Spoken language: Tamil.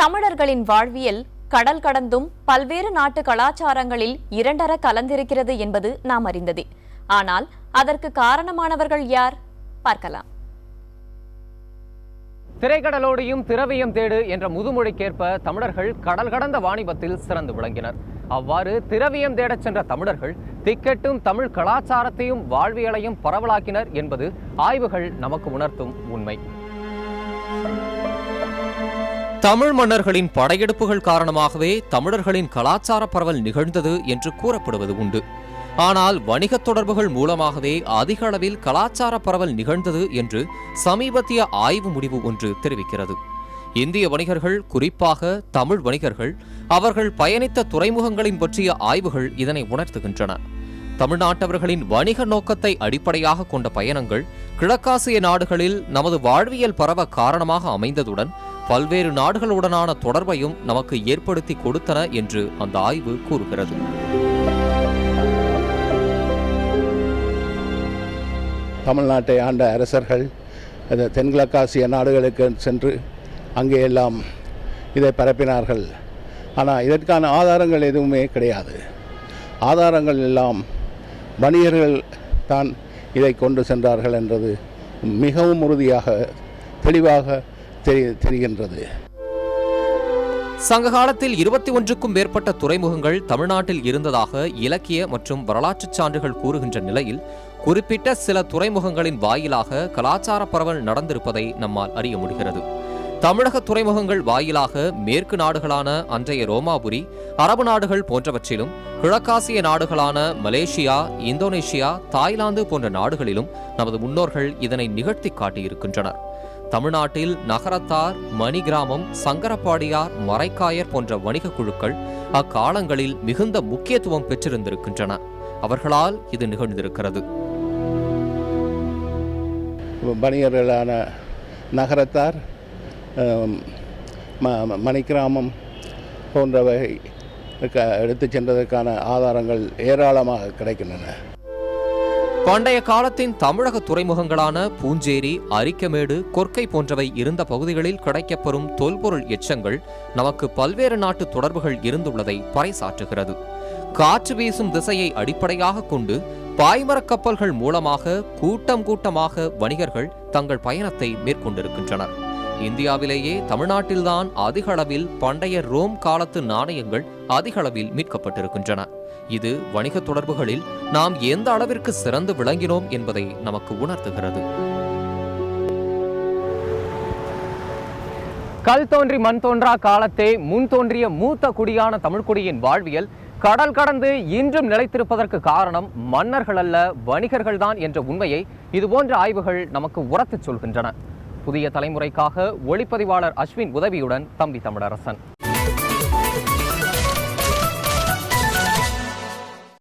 தமிழர்களின் வாழ்வியல் கடல் கடந்தும் பல்வேறு நாட்டு கலாச்சாரங்களில் இரண்டர கலந்திருக்கிறது என்பது நாம் அறிந்ததே. ஆனால் அதற்கு காரணமானவர்கள் யார்? பார்க்கலாம். திரைக்கடலோடையும் திரவியம் தேடு என்ற முதுமொழிக்கேற்ப தமிழர்கள் கடல் கடந்த வாணிபத்தில் சிறந்து விளங்கினர். அவ்வாறு திரவியம் தேடச் சென்ற தமிழர்கள் திக்கெட்டும் தமிழ் கலாச்சாரத்தையும் வாழ்வியலையும் பரவலாக்கினர் என்பது ஆய்வுகள் நமக்கு உணர்த்தும் உண்மை. தமிழ் மன்னர்களின் படையெடுப்புகள் காரணமாகவே தமிழர்களின் கலாச்சார பரவல் நிகழ்ந்தது என்று கூறப்படுவது உண்டு. ஆனால் வணிகத் தொடர்புகள் மூலமாகவே அதிக அளவில் கலாச்சார பரவல் நிகழ்ந்தது என்று சமீபத்திய ஆய்வு முடிவு ஒன்று தெரிவிக்கிறது. இந்திய வணிகர்கள், குறிப்பாக தமிழ் வணிகர்கள், அவர்கள் பயணித்த துறைமுகங்களின் பற்றிய ஆய்வுகள் இதனை உணர்த்துகின்றன. தமிழ்நாட்டவர்களின் வணிக நோக்கத்தை அடிப்படையாக கொண்ட பயணங்கள் கிழக்காசிய நாடுகளில் நமது வாழ்வியல் பரவ காரணமாக அமைந்ததுடன் பல்வேறு நாடுகளுடனான தொடர்பையும் நமக்கு ஏற்படுத்தி கொடுத்தன என்று அந்த ஆய்வு கூறுகிறது. தமிழ்நாட்டை ஆண்ட அரசர்கள் தென்கிழக்காசிய நாடுகளுக்கு சென்று அங்கே எல்லாம் இதை பரப்பினார்கள். ஆனால் இதற்கான ஆதாரங்கள் எதுவுமே கிடையாது. ஆதாரங்கள் எல்லாம் வணிகர்கள் தான் இதை கொண்டு சென்றார்கள் என்றது மிகவும் உறுதியாக தெளிவாக தெரிகின்றது. சங்க காலத்தில் 21க்கும் மேற்பட்ட துறைமுகங்கள் தமிழ்நாட்டில் இருந்ததாக இலக்கிய மற்றும் வரலாற்றுச் சான்றுகள் கூறுகின்ற நிலையில் குறிப்பிட்ட சில துறைமுகங்களின் வாயிலாக கலாச்சார பரவல் நடந்திருப்பதை நம்மால் அறிய முடிகிறது. தமிழக துறைமுகங்கள் வாயிலாக மேற்கு நாடுகளான அன்றைய ரோமாபுரி, அரபு நாடுகள் போன்றவற்றிலும், கிழக்காசிய நாடுகளான மலேசியா, இந்தோனேஷியா, தாய்லாந்து போன்ற நாடுகளிலும் நமது முன்னோர்கள் இதனை நிகழ்த்தி காட்டியிருக்கின்றனர். தமிழ்நாட்டில் நகரத்தார், மணிகிராமம், சங்கரப்பாடியார், மரைக்காயர் போன்ற வணிக குழுக்கள் அக்காலங்களில் மிகுந்த முக்கியத்துவம் பெற்றிருந்திருக்கின்றன. அவர்களால் இது நிகழ்ந்திருக்கிறது. வணிகர்களான நகரத்தார், மணிக்கிராமம் போன்றவை எடுத்துச் சென்றதற்கான ஆதாரங்கள் ஏராளமாக கிடைக்கின்றன. பண்டைய காலத்தின் தமிழக துறைமுகங்களான பூஞ்சேரி, அரிக்கமேடு, கொர்க்கை போன்றவை இருந்த பகுதிகளில் கிடைக்கப்பெறும் தொல்பொருள் எச்சங்கள் நமக்கு பல்வேறு நாட்டு தொடர்புகள் இருந்துள்ளதை பறைசாற்றுகிறது. காற்று வீசும் திசையை அடிப்படையாக கொண்டு பாய்மரக் கப்பல்கள் மூலமாக கூட்டம் கூட்டமாக வணிகர்கள் தங்கள் பயணத்தை மேற்கொண்டிருக்கின்றனர். இந்தியாவிலேயே தமிழ்நாட்டில்தான் அதிக அளவில் பண்டைய ரோம் காலத்து நாணயங்கள் அதிக அளவில் மீட்கப்பட்டிருக்கின்றன. இது வணிக தொடர்புகளில் நாம் எந்த அளவிற்கு சிறந்து விளங்கினோம் என்பதை நமக்கு உணர்த்துகிறது. கல் தோன்றி மண் தோன்றா காலத்தே முன் தோன்றிய மூத்த குடியான தமிழ்குடியின் வாழ்வியல் கடல் கடந்து இன்றும் நிலைத்திருப்பதற்கு காரணம் மன்னர்கள் அல்ல, வணிகர்கள்தான் என்ற உண்மையை இதுபோன்ற ஆய்வுகள் நமக்கு உரத்துச் சொல்கின்றன. புதிய தலைமுறைக்காக ஒளிப்பதிவாளர் அஸ்வின் உதவியுடன் தம்பி தமிழரசன்.